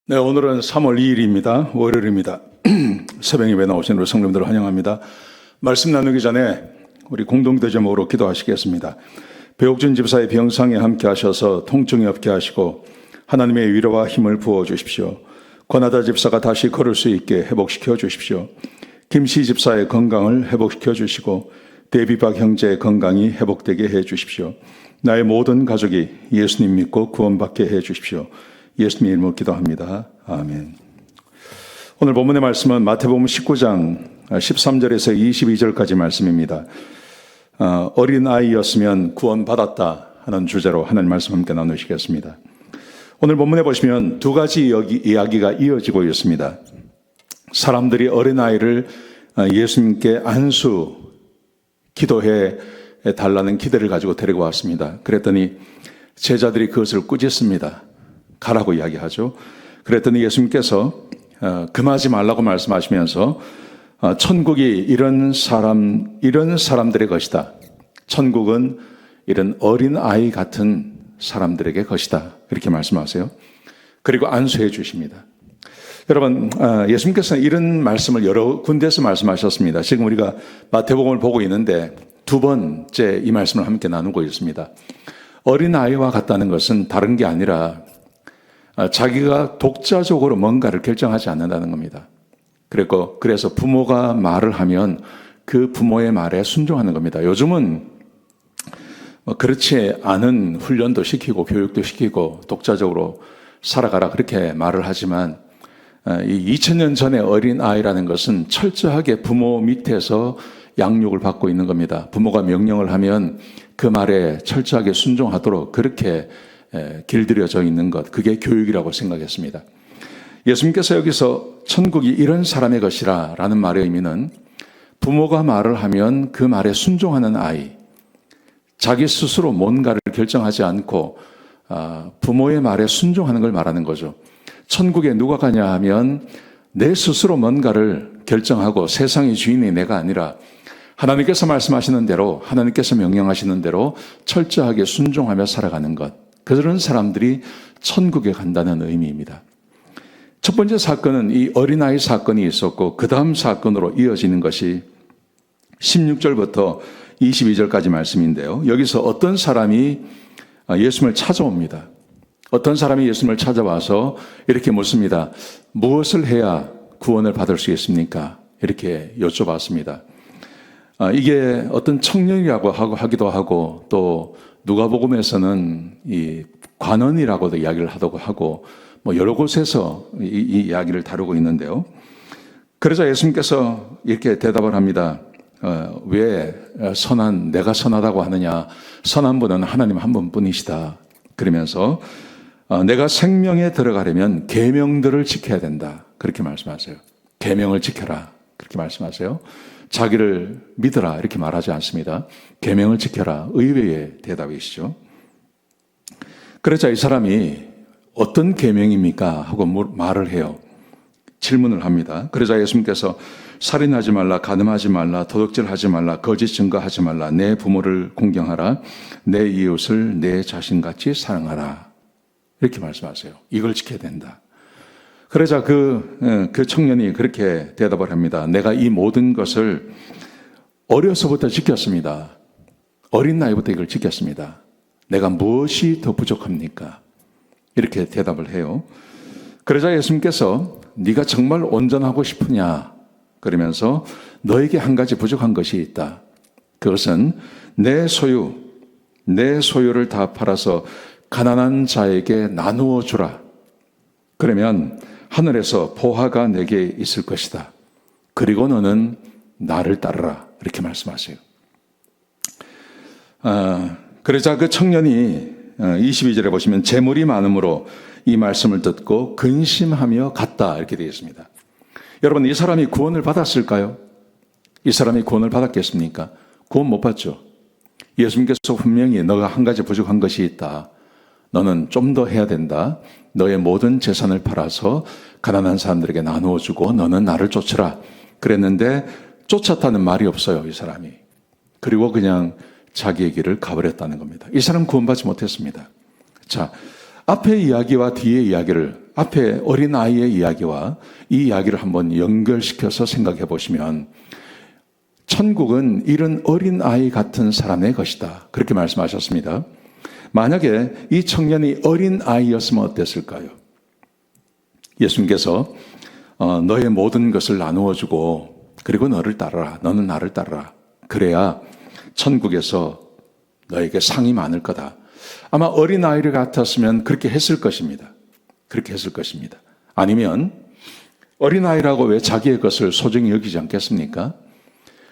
네, 오늘은 3월 2일입니다. 월요일입니다. 새벽 예배 나오신 우리 성도님들을 환영합니다. 말씀 나누기 전에 우리 공동대 제목으로 기도하시겠습니다. 배옥준 집사의 병상에 함께 하셔서 통증이 없게 하시고 하나님의 위로와 힘을 부어 주십시오. 권하다 집사가 다시 걸을 수 있게 회복시켜 주십시오. 김씨 집사의 건강을 회복시켜 주시고 데비박 형제의 건강이 회복되게 해 주십시오. 나의 모든 가족이 예수님 믿고 구원받게 해 주십시오. 예수님의 이름으로 기도합니다. 아멘. 오늘 본문의 말씀은 마태복음 19장 13절에서 22절까지 말씀입니다. 어린아이였으면 구원받았다 하는 주제로 하나님 말씀 함께 나누시겠습니다. 오늘 본문에 보시면 두 가지 이야기가 이어지고 있습니다. 사람들이 어린아이를 예수님께 안수 기도해 달라는 기대를 가지고 데리고 왔습니다. 그랬더니 제자들이 그것을 꾸짖습니다. 가라고 이야기하죠. 그랬더니 예수님께서 금하지 말라고 말씀하시면서 천국이 이런 사람들의 것이다. 천국은 이런 어린아이 같은 사람들에게 것이다. 이렇게 말씀하세요. 그리고 안수해 주십니다. 여러분, 예수님께서는 이런 말씀을 여러 군데에서 말씀하셨습니다. 지금 우리가 마태복음을 보고 있는데 두 번째 이 말씀을 함께 나누고 있습니다. 어린아이와 같다는 것은 다른 게 아니라 자기가 독자적으로 뭔가를 결정하지 않는다는 겁니다. 그래서 부모가 말을 하면 그 부모의 말에 순종하는 겁니다. 요즘은 그렇지 않은 훈련도 시키고 교육도 시키고 독자적으로 살아가라 그렇게 말을 하지만 2000년 전의 어린아이라는 것은 철저하게 부모 밑에서 양육을 받고 있는 겁니다. 부모가 명령을 하면 그 말에 철저하게 순종하도록 그렇게 길들여져 있는 것, 그게 교육이라고 생각했습니다. 예수님께서 여기서 천국이 이런 사람의 것이라 라는 말의 의미는 부모가 말을 하면 그 말에 순종하는 아이, 자기 스스로 뭔가를 결정하지 않고 부모의 말에 순종하는 걸 말하는 거죠. 천국에 누가 가냐 하면 내 스스로 뭔가를 결정하고 세상의 주인이 내가 아니라 하나님께서 말씀하시는 대로, 하나님께서 명령하시는 대로 철저하게 순종하며 살아가는 것, 그런 사람들이 천국에 간다는 의미입니다. 첫 번째 사건은 이 어린아이 사건이 있었고 그 다음 사건으로 이어지는 것이 16절부터 22절까지 말씀인데요. 여기서 어떤 사람이 예수님을 찾아옵니다. 어떤 사람이 예수님을 찾아와서 이렇게 묻습니다. 무엇을 해야 구원을 받을 수 있습니까? 이렇게 여쭤봤습니다. 이게 어떤 청년이라고 하기도 하고 또 누가복음에서는 이 관원이라고도 이야기를 하기도 하고 여러 곳에서 이 이야기를 다루고 있는데요. 그러자 예수님께서 이렇게 대답을 합니다. 왜 내가 선하다고 하느냐? 선한 분은 하나님 한 분뿐이시다. 그러면서 내가 생명에 들어가려면 계명들을 지켜야 된다. 그렇게 말씀하세요. 계명을 지켜라. 그렇게 말씀하세요. 자기를 믿으라 이렇게 말하지 않습니다. 계명을 지켜라. 의외의 대답이시죠. 그러자 이 사람이 어떤 계명입니까? 하고 말을 해요. 질문을 합니다. 그러자 예수님께서 살인하지 말라, 간음하지 말라, 도둑질하지 말라, 거짓 증거하지 말라, 내 부모를 공경하라, 내 이웃을 내 자신같이 사랑하라. 이렇게 말씀하세요. 이걸 지켜야 된다. 그러자 그 청년이 그렇게 대답을 합니다. 내가 이 모든 것을 어려서부터 지켰습니다. 어린 나이부터 이걸 지켰습니다. 내가 무엇이 더 부족합니까? 이렇게 대답을 해요. 그러자 예수님께서 네가 정말 온전하고 싶으냐? 그러면서 너에게 한 가지 부족한 것이 있다. 그것은 내 소유를 다 팔아서 가난한 자에게 나누어 주라. 그러면 하늘에서 보화가 내게 있을 것이다. 그리고 너는 나를 따르라. 이렇게 말씀하세요. 그러자 그 청년이 22절에 보시면 재물이 많음으로 이 말씀을 듣고 근심하며 갔다. 이렇게 되어 있습니다. 여러분, 이 사람이 구원을 받았을까요? 이 사람이 구원을 받았겠습니까? 구원 못 받죠. 예수님께서 분명히 너가 한 가지 부족한 것이 있다. 너는 좀 더 해야 된다. 너의 모든 재산을 팔아서 가난한 사람들에게 나누어 주고 너는 나를 쫓으라. 그랬는데 쫓았다는 말이 없어요, 이 사람이. 그리고 그냥 자기의 길을 가버렸다는 겁니다. 이 사람 구원받지 못했습니다. 자, 앞의 이야기와 뒤의 이야기를 앞에 어린아이의 이야기와 이 이야기를 한번 연결시켜서 생각해 보시면 천국은 이런 어린아이 같은 사람의 것이다. 그렇게 말씀하셨습니다. 만약에 이 청년이 어린아이였으면 어땠을까요? 예수님께서 너의 모든 것을 나누어 주고 그리고 너를 따르라. 너는 나를 따르라. 그래야 천국에서 너에게 상이 많을 거다. 아마 어린아이를 같았으면 그렇게 했을 것입니다. 그렇게 했을 것입니다. 아니면 어린아이라고 왜 자기의 것을 소중히 여기지 않겠습니까?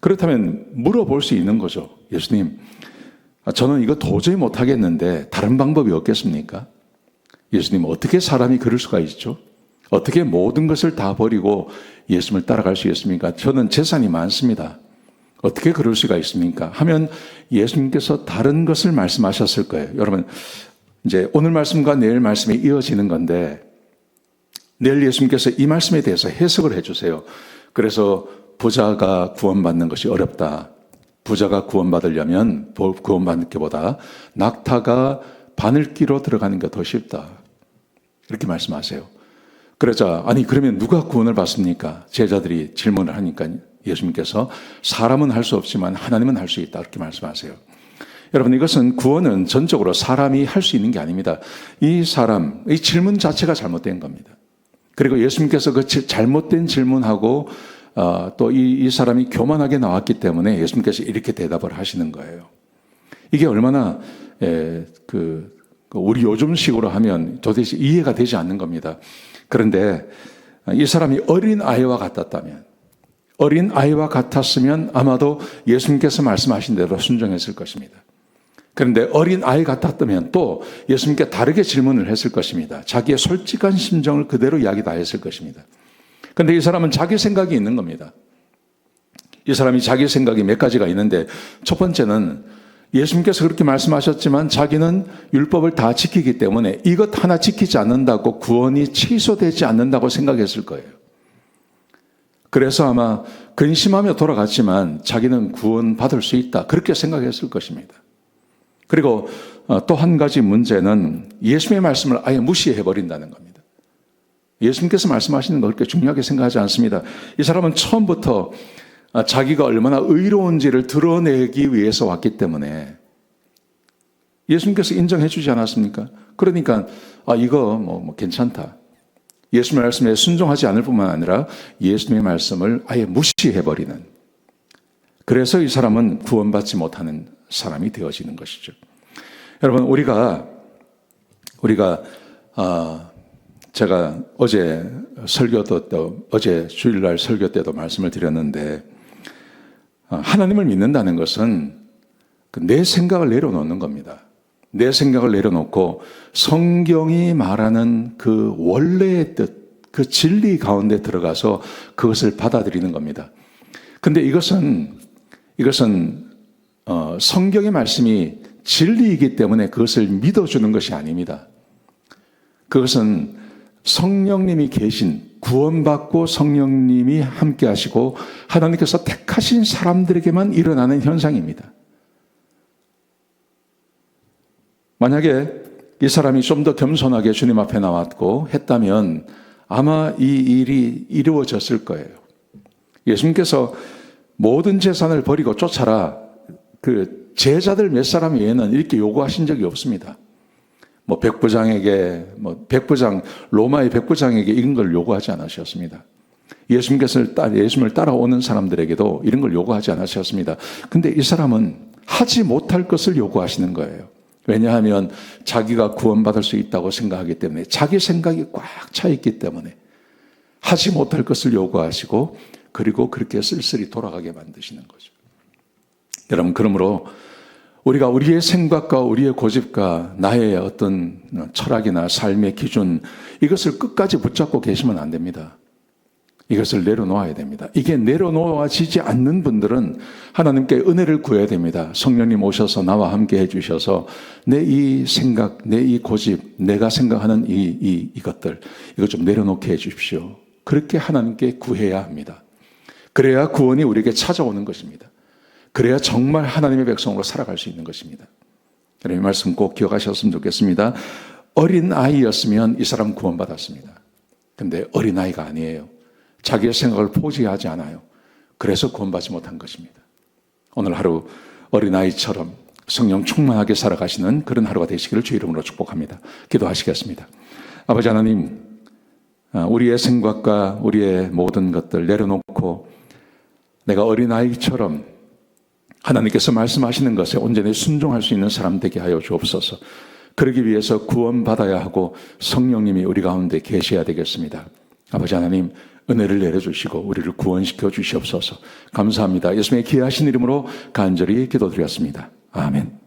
그렇다면 물어볼 수 있는 거죠. 예수님, 저는 이거 도저히 못하겠는데 다른 방법이 없겠습니까? 예수님, 어떻게 사람이 그럴 수가 있죠? 어떻게 모든 것을 다 버리고 예수님을 따라갈 수 있습니까? 저는 재산이 많습니다. 어떻게 그럴 수가 있습니까? 하면 예수님께서 다른 것을 말씀하셨을 거예요. 여러분, 이제 오늘 말씀과 내일 말씀이 이어지는 건데 내일 예수님께서 이 말씀에 대해서 해석을 해주세요. 그래서 부자가 구원받는 것이 어렵다. 부자가 구원받으려면 구원받는 것보다 낙타가 바늘기로 들어가는 게 더 쉽다. 이렇게 말씀하세요. 그러자 아니 그러면 누가 구원을 받습니까? 제자들이 질문을 하니까 예수님께서 사람은 할 수 없지만 하나님은 할 수 있다. 이렇게 말씀하세요. 여러분 이것은 구원은 전적으로 사람이 할 수 있는 게 아닙니다. 이 질문 자체가 잘못된 겁니다. 그리고 예수님께서 그 잘못된 질문하고 또 이 사람이 교만하게 나왔기 때문에 예수님께서 이렇게 대답을 하시는 거예요. 이게 얼마나 우리 요즘식으로 하면 도대체 이해가 되지 않는 겁니다. 그런데 이 사람이 어린아이와 같았다면 어린아이와 같았으면 아마도 예수님께서 말씀하신 대로 순종했을 것입니다. 그런데 어린아이 같았다면 또 예수님께 다르게 질문을 했을 것입니다. 자기의 솔직한 심정을 그대로 이야기 다 했을 것입니다. 그런데 이 사람은 자기 생각이 있는 겁니다. 이 사람이 자기 생각이 몇 가지가 있는데 첫 번째는 예수님께서 그렇게 말씀하셨지만 자기는 율법을 다 지키기 때문에 이것 하나 지키지 않는다고 구원이 취소되지 않는다고 생각했을 거예요. 그래서 아마 근심하며 돌아갔지만 자기는 구원받을 수 있다. 그렇게 생각했을 것입니다. 그리고 또 한 가지 문제는 예수님의 말씀을 아예 무시해버린다는 겁니다. 예수님께서 말씀하시는 거 그렇게 중요하게 생각하지 않습니다. 이 사람은 처음부터 자기가 얼마나 의로운지를 드러내기 위해서 왔기 때문에 예수님께서 인정해 주지 않았습니까? 그러니까 이거 괜찮다. 예수님의 말씀에 순종하지 않을 뿐만 아니라 예수님의 말씀을 아예 무시해버리는, 그래서 이 사람은 구원받지 못하는 사람이 되어지는 것이죠. 여러분 우리가 제가 어제 주일날 설교 때도 말씀을 드렸는데 하나님을 믿는다는 것은 내 생각을 내려놓는 겁니다. 내 생각을 내려놓고 성경이 말하는 그 원래의 뜻, 그 진리 가운데 들어가서 그것을 받아들이는 겁니다. 근데 이것은 성경의 말씀이 진리이기 때문에 그것을 믿어주는 것이 아닙니다. 그것은 성령님이 계신, 구원받고 성령님이 함께 하시고 하나님께서 택하신 사람들에게만 일어나는 현상입니다. 만약에 이 사람이 좀 더 겸손하게 주님 앞에 나왔고 했다면 아마 이 일이 이루어졌을 거예요. 예수님께서 모든 재산을 버리고 쫓아라, 그 제자들 몇 사람 외에는 이렇게 요구하신 적이 없습니다. 로마의 백부장에게 이런 걸 요구하지 않으셨습니다. 예수님을 따라오는 사람들에게도 이런 걸 요구하지 않으셨습니다. 근데 이 사람은 하지 못할 것을 요구하시는 거예요. 왜냐하면 자기가 구원받을 수 있다고 생각하기 때문에, 자기 생각이 꽉 차 있기 때문에 하지 못할 것을 요구하시고 그리고 그렇게 쓸쓸히 돌아가게 만드시는 거죠. 여러분, 그러므로 우리가 우리의 생각과 우리의 고집과 나의 어떤 철학이나 삶의 기준, 이것을 끝까지 붙잡고 계시면 안 됩니다. 이것을 내려놓아야 됩니다. 이게 내려놓아지지 않는 분들은 하나님께 은혜를 구해야 됩니다. 성령님 오셔서 나와 함께 해주셔서 내 이 생각, 내 이 고집, 내가 생각하는 이것들, 이거 좀 내려놓게 해주십시오. 그렇게 하나님께 구해야 합니다. 그래야 구원이 우리에게 찾아오는 것입니다. 그래야 정말 하나님의 백성으로 살아갈 수 있는 것입니다. 이 말씀 꼭 기억하셨으면 좋겠습니다. 어린아이였으면 이 사람 구원받았습니다. 근데 어린아이가 아니에요. 자기의 생각을 포기하지 않아요. 그래서 구원받지 못한 것입니다. 오늘 하루 어린아이처럼 성령 충만하게 살아가시는 그런 하루가 되시기를 주 이름으로 축복합니다. 기도하시겠습니다. 아버지 하나님, 우리의 생각과 우리의 모든 것들 내려놓고 내가 어린아이처럼 하나님께서 말씀하시는 것에 온전히 순종할 수 있는 사람 되게 하여 주옵소서. 그러기 위해서 구원받아야 하고 성령님이 우리 가운데 계셔야 되겠습니다. 아버지 하나님, 은혜를 내려주시고 우리를 구원시켜 주시옵소서. 감사합니다. 예수님의 귀하신 이름으로 간절히 기도드렸습니다. 아멘.